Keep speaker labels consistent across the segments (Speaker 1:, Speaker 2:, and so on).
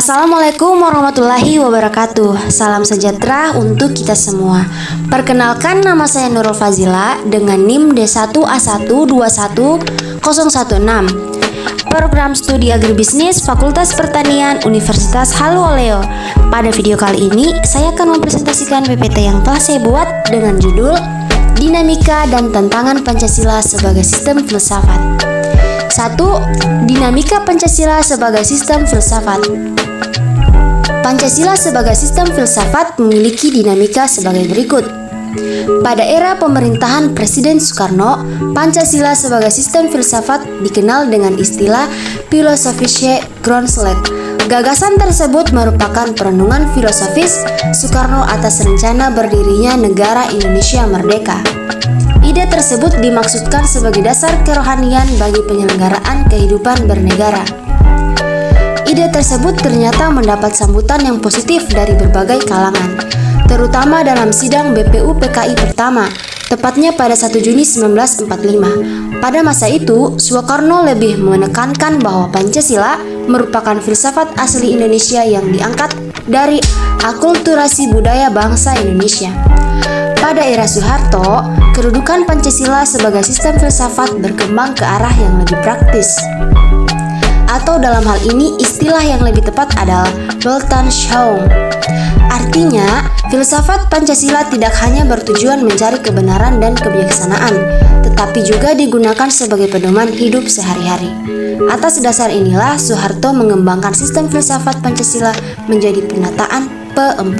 Speaker 1: Assalamualaikum warahmatullahi wabarakatuh. Salam sejahtera untuk kita semua. Perkenalkan, nama saya Nurul Fazila dengan NIM D1A121016, Program Studi Agribisnis Fakultas Pertanian Universitas Haluoleo. Pada video kali ini, saya akan mempresentasikan PPT yang telah saya buat dengan judul Dinamika dan Tantangan Pancasila sebagai Sistem Filsafat. 1. Dinamika Pancasila sebagai sistem filsafat. Pancasila sebagai sistem filsafat memiliki dinamika sebagai berikut. Pada era pemerintahan Presiden Soekarno, Pancasila sebagai sistem filsafat dikenal dengan istilah filosofische Grundslag. Gagasan tersebut merupakan perenungan filosofis Soekarno atas rencana berdirinya negara Indonesia merdeka. Ide tersebut dimaksudkan sebagai dasar kerohanian bagi penyelenggaraan kehidupan bernegara. Ide tersebut ternyata mendapat sambutan yang positif dari berbagai kalangan, terutama dalam sidang BPU PKI pertama, tepatnya pada 1 Juni 1945. Pada masa itu, Soekarno lebih menekankan bahwa Pancasila merupakan filsafat asli Indonesia yang diangkat dari akulturasi budaya bangsa Indonesia. Pada era Soeharto, kedudukan Pancasila sebagai sistem filsafat berkembang ke arah yang lebih praktis. Atau dalam hal ini, istilah yang lebih tepat adalah Weltanschauung. Artinya, filsafat Pancasila tidak hanya bertujuan mencari kebenaran dan kebijaksanaan, tetapi juga digunakan sebagai pedoman hidup sehari-hari. Atas dasar inilah, Soeharto mengembangkan sistem filsafat Pancasila menjadi penataan P4.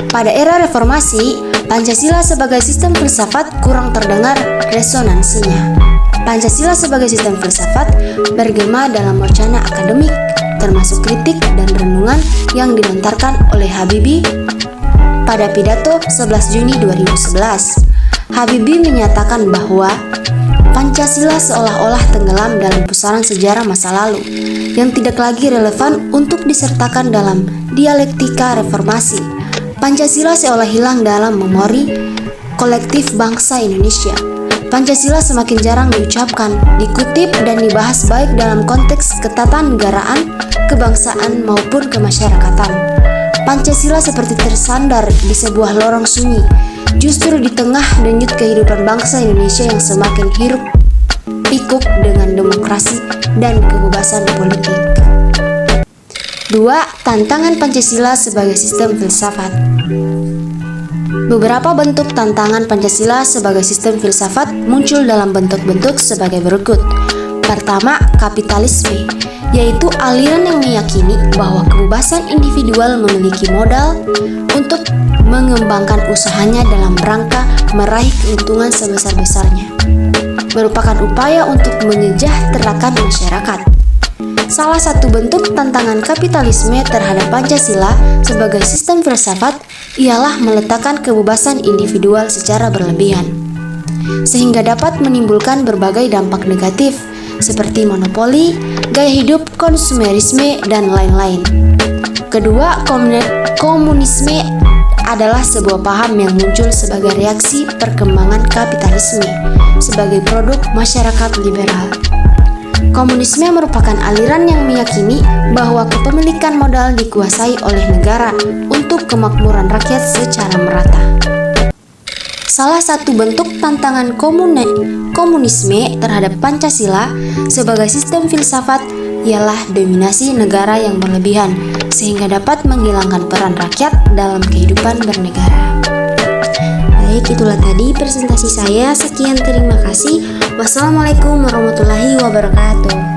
Speaker 1: Pada era reformasi, Pancasila sebagai sistem filsafat kurang terdengar resonansinya. Pancasila sebagai sistem filsafat bergema dalam wacana akademik, termasuk kritik dan renungan yang dilontarkan oleh Habibie pada pidato 11 Juni 2011. Habibie menyatakan bahwa Pancasila seolah-olah tenggelam dalam pusaran sejarah masa lalu yang tidak lagi relevan untuk disertakan dalam dialektika reformasi. Pancasila seolah hilang dalam memori kolektif bangsa Indonesia. Pancasila semakin jarang diucapkan, dikutip, dan dibahas baik dalam konteks ketatanegaraan, kebangsaan, maupun kemasyarakatan. Pancasila seperti tersandar di sebuah lorong sunyi, justru di tengah denyut kehidupan bangsa Indonesia yang semakin hiruk pikuk dengan demokrasi dan kebebasan politik. 2. Tantangan Pancasila sebagai sistem filsafat. Beberapa bentuk tantangan Pancasila sebagai sistem filsafat muncul dalam bentuk-bentuk sebagai berikut. Pertama, kapitalisme, yaitu aliran yang meyakini bahwa kebebasan individual memiliki modal untuk mengembangkan usahanya dalam rangka meraih keuntungan sebesar-besarnya, merupakan upaya untuk menyejahterakan masyarakat. Salah satu bentuk tantangan kapitalisme terhadap Pancasila sebagai sistem filsafat ialah meletakkan kebebasan individual secara berlebihan, sehingga dapat menimbulkan berbagai dampak negatif seperti monopoli, gaya hidup konsumerisme, dan lain-lain. Kedua, komunisme adalah sebuah paham yang muncul sebagai reaksi perkembangan kapitalisme sebagai produk masyarakat liberal. Komunisme merupakan aliran yang meyakini bahwa kepemilikan modal dikuasai oleh negara untuk kemakmuran rakyat secara merata. Salah satu bentuk tantangan komunisme terhadap Pancasila sebagai sistem filsafat ialah dominasi negara yang berlebihan, sehingga dapat menghilangkan peran rakyat dalam kehidupan bernegara. Baik, itulah tadi presentasi saya. Sekian, terima kasih. Wassalamualaikum warahmatullahi wabarakatuh.